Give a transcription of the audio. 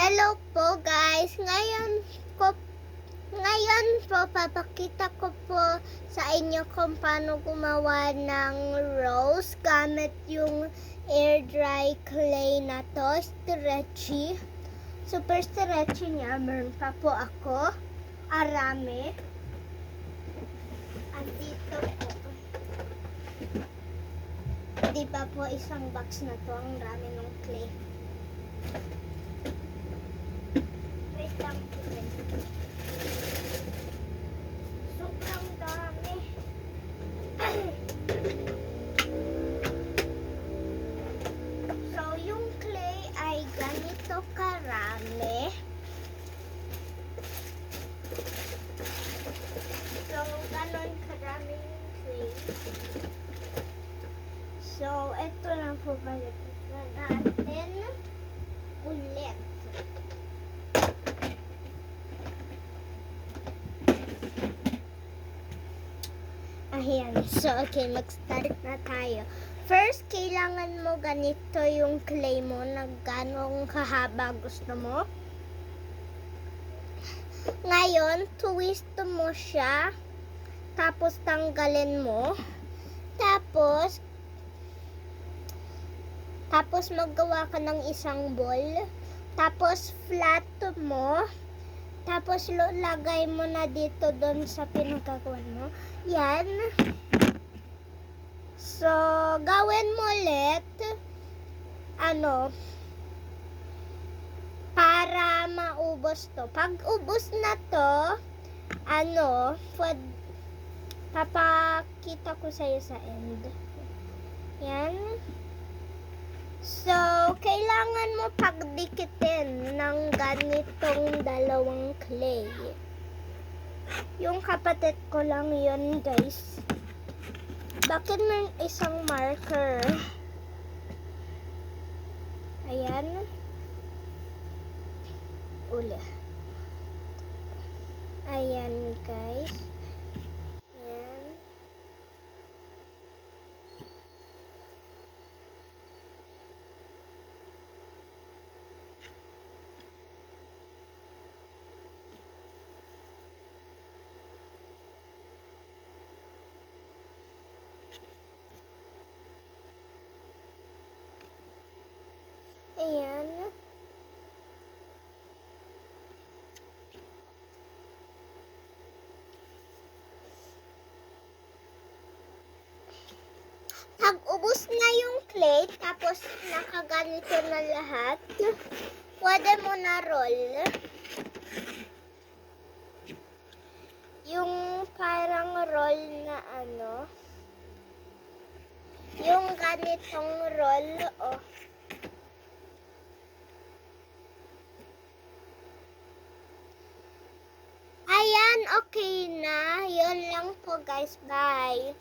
Hello po guys. Ngayon po papakita ko po sa inyo kung paano gumawa ng rose gamit yung air dry clay na to, stretchy. Super stretchy niya. Meron pa po ako. Arami. Andito po. Di ba po isang box na to ang dami ng clay. Wait lang po. Sobrang dami. So, yung clay ay ganito karami. So, ganon karami yung clay. So, ito lang po balik na natin ulit. Ayan. So, okay, mag-start na tayo. First, kailangan mo ganito yung clay mo na ganong kahaba gusto mo. Ngayon, twist mo siya. Tapos, tanggalin mo. Tapos maggawa ka ng isang ball. Tapos, flat mo. Tapos, lagay mo na dito doon sa pinagagawan mo. Yan. So, gawin mo ulit. Para maubos to. Pag ubos na to, papakita ko sa'yo sa end. Yan. So, kailangan mo pagdikitin ng ganitong dalawang clay. Yung kapatid ko lang yun, guys. Bakit may isang marker? Ayan. Uli. Ayan, guys. Ayan. Ayan. Pag ubos na yung clay, tapos nakaganito na lahat, pwede mo na roll. Yung parang roll na yung ganitong roll, oh. Ayan, okay na. Yun lang po guys. Bye.